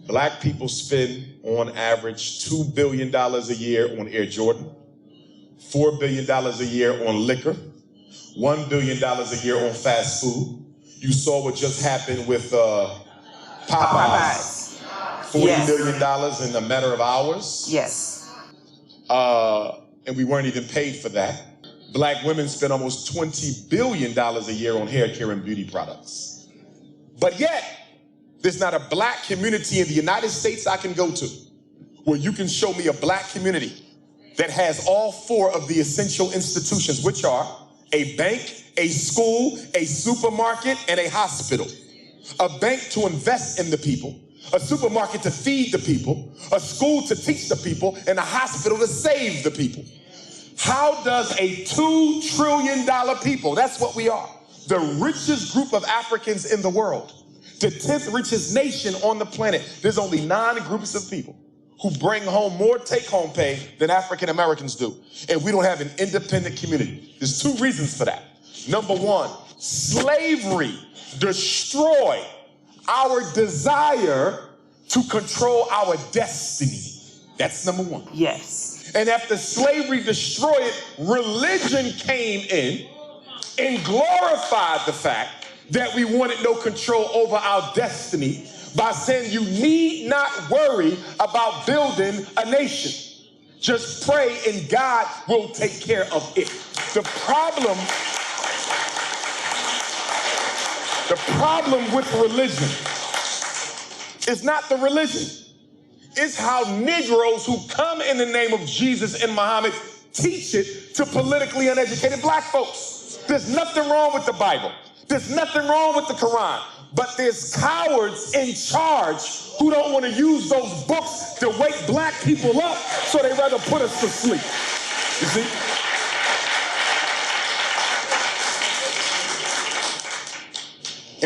Black people spend on average $2 billion a year on Air Jordan, $4 billion a year on liquor, $1 billion a year on fast food. You saw what just happened with Popeyes. $40 million in a matter of hours. Yes. And we weren't even paid for that. Black women spend almost $20 billion a year on hair care and beauty products. But yet, there's not a black community in the United States I can go to where you can show me a black community that has all four of the essential institutions, which are a bank, a school, a supermarket, and a hospital. A bank to invest in the people, a supermarket to feed the people, a school to teach the people, and a hospital to save the people. How does a $2 trillion people, that's what we are, the richest group of Africans in the world, the 10th richest nation on the planet, there's only 9 groups of people who bring home more take-home pay than African Americans do. And we don't have an independent community. There's 2 reasons for that. Number 1, slavery destroyed our desire to control our destiny. That's number 1. Yes. And after slavery destroyed it, religion came in and glorified the fact that we wanted no control over our destiny by saying you need not worry about building a nation. Just pray and God will take care of it. The problem with religion is not the religion. It's how Negroes who come in the name of Jesus and Muhammad teach it to politically uneducated black folks. There's nothing wrong with the Bible. There's nothing wrong with the Quran. But there's cowards in charge who don't want to use those books to wake black people up, so they rather put us to sleep. You see?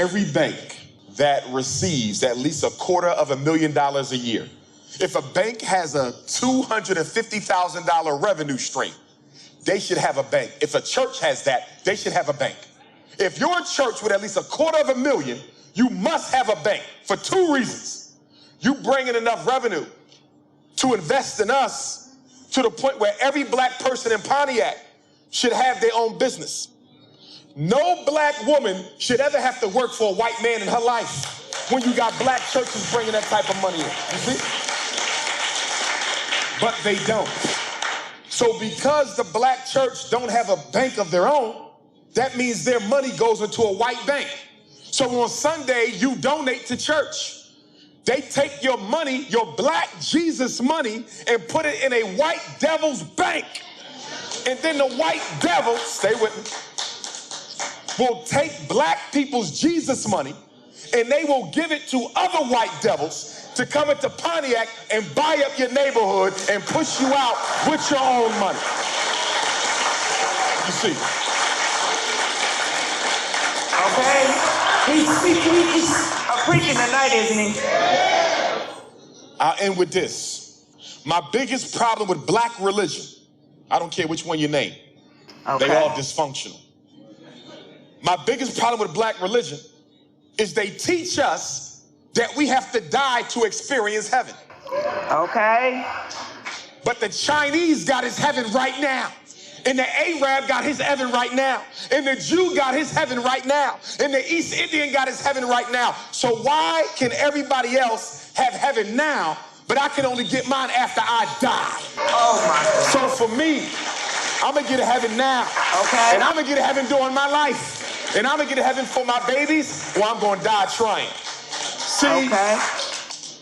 Every bank that receives at least $250,000 a year, if a bank has a $250,000 revenue stream, they should have a bank. If a church has that, they should have a bank. If you're a church with at least $250,000, you must have a bank for 2 reasons. You bring in enough revenue to invest in us to the point where every black person in Pontiac should have their own business. No black woman should ever have to work for a white man in her life when you got black churches bringing that type of money in, you see? But they don't. So because the black church don't have a bank of their own, that means their money goes into a white bank. So on Sunday, you donate to church. They take your money, your black Jesus money, and put it in a white devil's bank. And then the white devil, stay with me, will take black people's Jesus money and they will give it to other white devils to come into Pontiac and buy up your neighborhood and push you out with your own money. You see? Okay. He's preaching tonight, isn't he? I'll end with this. My biggest problem with black religion, I don't care which one you name, they all dysfunctional. My biggest problem with black religion is they teach us that we have to die to experience heaven. Okay. But the Chinese got his heaven right now. And the Arab got his heaven right now. And the Jew got his heaven right now. And the East Indian got his heaven right now. So why can everybody else have heaven now, but I can only get mine after I die? Oh my God. So for me, I'm gonna get to heaven now. Okay. And I'm gonna get to heaven during my life. And I'm gonna get to heaven for my babies, or I'm gonna die trying. See,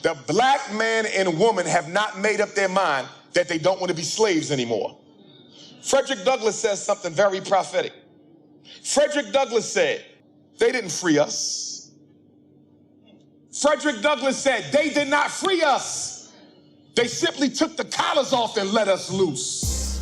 the black man and woman have not made up their mind that they don't want to be slaves anymore. Frederick Douglass says something very prophetic. Frederick Douglass said, they didn't free us. Frederick Douglass said, they did not free us. They simply took the collars off and let us loose.